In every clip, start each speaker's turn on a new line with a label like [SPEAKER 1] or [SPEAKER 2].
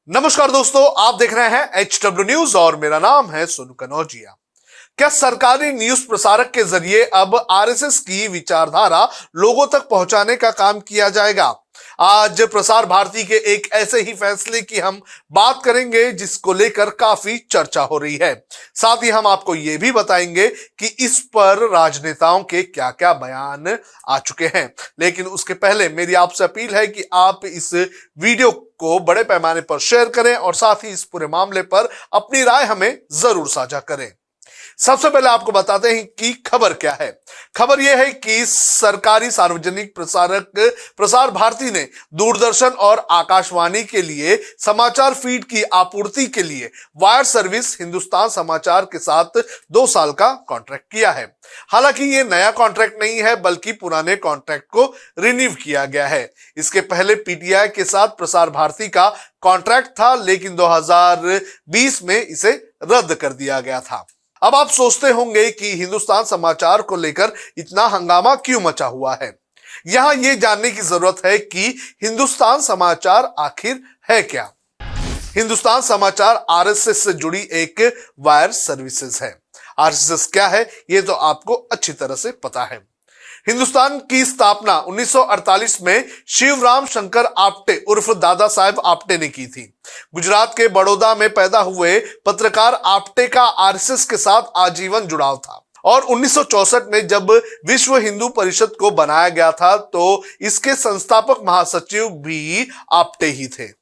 [SPEAKER 1] नमस्कार दोस्तों, आप देख रहे हैं HW न्यूज और मेरा नाम है सोनू कनौजिया। क्या सरकारी न्यूज प्रसारक के जरिए अब आरएसएस की विचारधारा लोगों तक पहुंचाने का काम किया जाएगा? आज प्रसार भारती के एक ऐसे ही फैसले की हम बात करेंगे जिसको लेकर काफी चर्चा हो रही है। साथ ही हम आपको ये भी बताएंगे कि इस पर राजनेताओं के क्या क्या बयान आ चुके हैं। लेकिन उसके पहले मेरी आपसे अपील है कि आप इस वीडियो को बड़े पैमाने पर शेयर करें और साथ ही इस पूरे मामले पर अपनी राय हमें जरूर साझा करें। सबसे पहले आपको बताते हैं कि खबर क्या है। खबर यह है कि सरकारी सार्वजनिक प्रसारक प्रसार भारती ने दूरदर्शन और आकाशवाणी के लिए समाचार फीड की आपूर्ति के लिए वायर सर्विस हिंदुस्तान समाचार के साथ 2 साल का कॉन्ट्रैक्ट किया है। हालांकि ये नया कॉन्ट्रैक्ट नहीं है बल्कि पुराने कॉन्ट्रैक्ट को रिन्यू किया गया है। इसके पहले पीटीआई के साथ प्रसार भारती का कॉन्ट्रैक्ट था, लेकिन 2020 में इसे रद्द कर दिया गया था। अब आप सोचते होंगे कि हिंदुस्तान समाचार को लेकर इतना हंगामा क्यों मचा हुआ है। यहां यह जानने की जरूरत है कि हिंदुस्तान समाचार आखिर है क्या। हिंदुस्तान समाचार आरएसएस से जुड़ी एक वायर सर्विसेज है। आरएसएस क्या है यह तो आपको अच्छी तरह से पता है। हिंदुस्तान की स्थापना 1948 में शिवराम शंकर आपटे उर्फ दादा साहेब आपटे ने की थी। गुजरात के बड़ौदा में पैदा हुए पत्रकार आपटे का आरएसएस के साथ आजीवन जुड़ाव था और 1964 में जब विश्व हिंदू परिषद को बनाया गया था तो इसके संस्थापक महासचिव भी आपटे ही थे।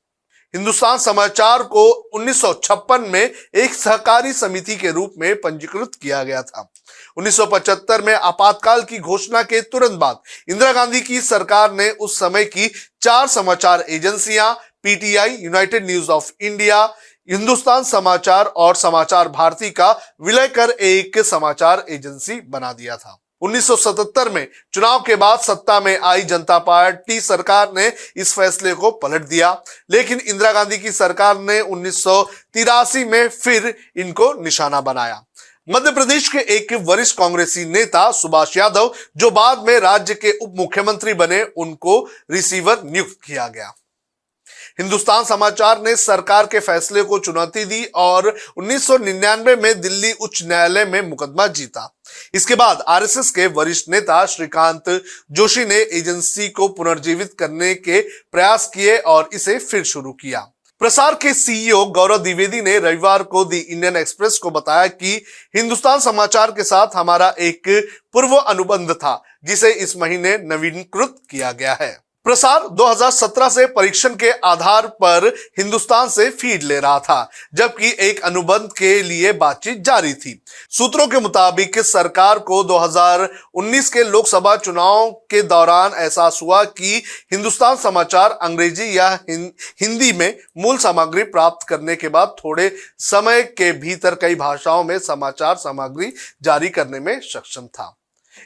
[SPEAKER 1] हिंदुस्तान समाचार को 1956 में एक सहकारी समिति के रूप में पंजीकृत किया गया था। 1975 में आपातकाल की घोषणा के तुरंत बाद इंदिरा गांधी की सरकार ने उस समय की 4 समाचार एजेंसियां PTI, United news of India, Hindustan समाचार और समाचार भारती का विलय कर एक समाचार एजेंसी बना दिया था। 1977 में चुनाव के बाद सत्ता में आई जनता पार्टी सरकार ने इस फैसले को पलट दिया, लेकिन इंदिरा गांधी की सरकार ने 1983 में फिर इनको निशाना बनाया। मध्य प्रदेश के एक वरिष्ठ कांग्रेसी नेता सुभाष यादव, जो बाद में राज्य के उप मुख्यमंत्री बने, उनको रिसीवर नियुक्त किया गया। हिंदुस्तान समाचार ने सरकार के फैसले को चुनौती दी और 1999 में दिल्ली उच्च न्यायालय में मुकदमा जीता। इसके बाद आरएसएस के वरिष्ठ नेता श्रीकांत जोशी ने एजेंसी को पुनर्जीवित करने के प्रयास किए और इसे फिर शुरू किया। प्रसार के सीईओ गौरव द्विवेदी ने रविवार को दी इंडियन एक्सप्रेस को बताया कि हिंदुस्तान समाचार के साथ हमारा एक पूर्व अनुबंध था जिसे इस महीने नवीनीकृत किया गया है। प्रसार 2017 से परीक्षण के आधार पर हिंदुस्तान से फीड ले रहा था, जबकि एक अनुबंध के लिए बातचीत जारी थी। सूत्रों के मुताबिक सरकार को 2019 के लोकसभा चुनाव के दौरान एहसास हुआ कि हिंदुस्तान समाचार अंग्रेजी या हिंदी में मूल सामग्री प्राप्त करने के बाद थोड़े समय के भीतर कई भाषाओं में समाचार सामग्री जारी करने में सक्षम था।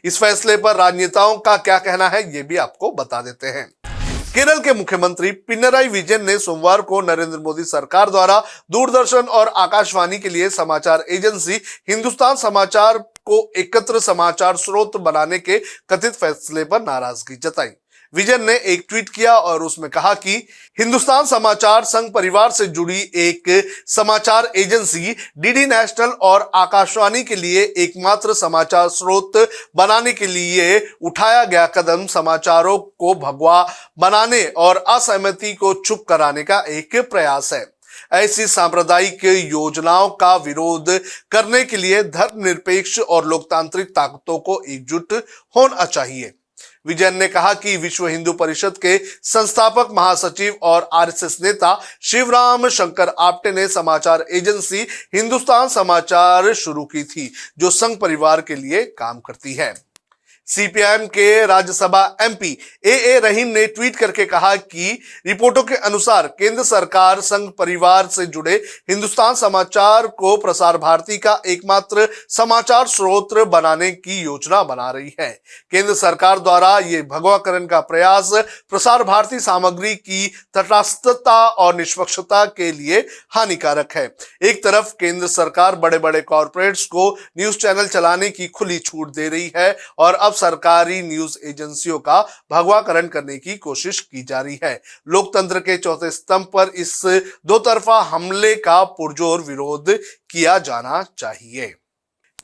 [SPEAKER 1] इस फैसले पर राजनेताओं का क्या कहना है ये भी आपको बता देते हैं। केरल के मुख्यमंत्री पिनराई विजयन ने सोमवार को नरेंद्र मोदी सरकार द्वारा दूरदर्शन और आकाशवाणी के लिए समाचार एजेंसी हिंदुस्तान समाचार को एकत्र समाचार स्रोत बनाने के कथित फैसले पर नाराजगी जताई। विजयन ने एक ट्वीट किया और उसमें कहा कि हिंदुस्तान समाचार संघ परिवार से जुड़ी एक समाचार एजेंसी डीडी नेशनल और आकाशवाणी के लिए एकमात्र समाचार स्रोत बनाने के लिए उठाया गया कदम समाचारों को भगवा बनाने और असहमति को चुप कराने का एक प्रयास है। ऐसी सांप्रदायिक योजनाओं का विरोध करने के लिए धर्मनिरपेक्ष और लोकतांत्रिक ताकतों को एकजुट होना चाहिए। विजयन ने कहा कि विश्व हिंदू परिषद के संस्थापक महासचिव और आरएसएस नेता शिवराम शंकर आपटे ने समाचार एजेंसी हिंदुस्तान समाचार शुरू की थी, जो संघ परिवार के लिए काम करती है। सीपीआईएम के राज्यसभा एमपी ए रहीम ने ट्वीट करके कहा कि रिपोर्टों के अनुसार केंद्र सरकार संघ परिवार से जुड़े हिंदुस्तान समाचार को प्रसार भारती का एकमात्र समाचार स्रोत बनाने की योजना बना रही है। केंद्र सरकार द्वारा ये भगवाकरण का प्रयास प्रसार भारती सामग्री की तटस्थता और निष्पक्षता के लिए हानिकारक है। एक तरफ केंद्र सरकार बड़े बड़े कॉरपोरेट्स को न्यूज चैनल चलाने की खुली छूट दे रही है और अब सरकारी न्यूज एजेंसियों का भगवाकरण करने की कोशिश की जा रही है। लोकतंत्र के चौथे स्तंभ पर इस दो तरफा हमले का पुरजोर विरोध किया जाना चाहिए।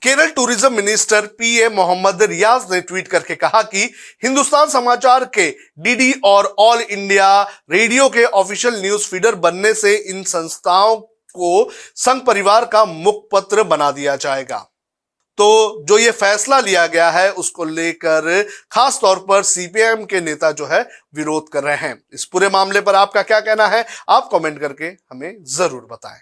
[SPEAKER 1] केरल टूरिज्म मिनिस्टर पीए मोहम्मद रियाज ने ट्वीट करके कहा कि हिंदुस्तान समाचार के डीडी और ऑल इंडिया रेडियो के ऑफिशियल न्यूज फीडर बनने से इन संस्थाओं को संघ परिवार का मुखपत्र बना दिया जाएगा। तो जो ये फैसला लिया गया है उसको लेकर खास तौर पर सीपीएम के नेता जो है विरोध कर रहे हैं। इस पूरे मामले पर आपका क्या कहना है, आप कमेंट करके हमें जरूर बताएं।